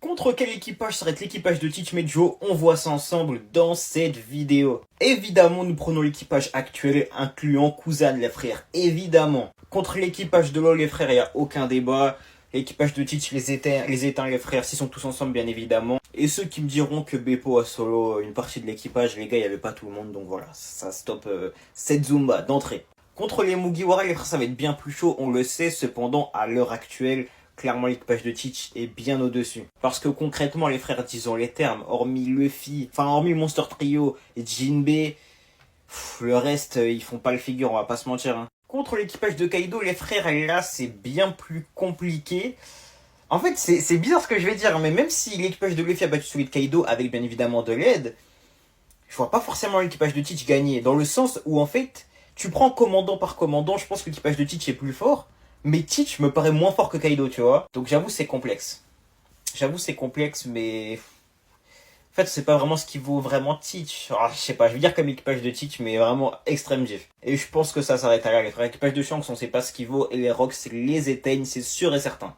Contre quel équipage serait l'équipage de Teach Mejo? On voit ça ensemble dans cette vidéo. Évidemment, nous prenons l'équipage actuel, incluant Kuzan, les frères. Évidemment. Contre l'équipage de LoL, les frères, il n'y a aucun débat. L'équipage de Teach les éteint, les frères, s'ils sont tous ensemble, bien évidemment. Et ceux qui me diront que Beppo a solo une partie de l'équipage, les gars, il n'y avait pas tout le monde. Donc voilà, ça stoppe cette Zumba d'entrée. Contre les Mugiwara, les frères, ça va être bien plus chaud, on le sait. Cependant, à l'heure actuelle, clairement, l'équipage de Teach est bien au-dessus. Parce que concrètement, les frères, disons les termes, hormis Luffy, hormis Monster Trio et Jinbei, le reste, ils font pas le figure, on va pas se mentir. Hein. Contre l'équipage de Kaido, les frères, là, c'est bien plus compliqué. En fait, c'est bizarre ce que je vais dire, mais même si l'équipage de Luffy a battu celui de Kaido, avec bien évidemment de l'aide, je vois pas forcément l'équipage de Teach gagner. Dans le sens où, en fait, tu prends commandant par commandant, je pense que l'équipage de Teach est plus fort. Mais Teach me paraît moins fort que Kaido, tu vois. Donc j'avoue, c'est complexe. Mais... En fait, c'est pas vraiment ce qui vaut vraiment Teach. Alors, je sais pas, je vais dire comme équipage de Teach, mais vraiment extrême diff. Et je pense que ça s'arrête à là. Les frères, l'équipage de Shanks, on sait pas ce qu'il vaut. Et les Rocks les éteignent, c'est sûr et certain.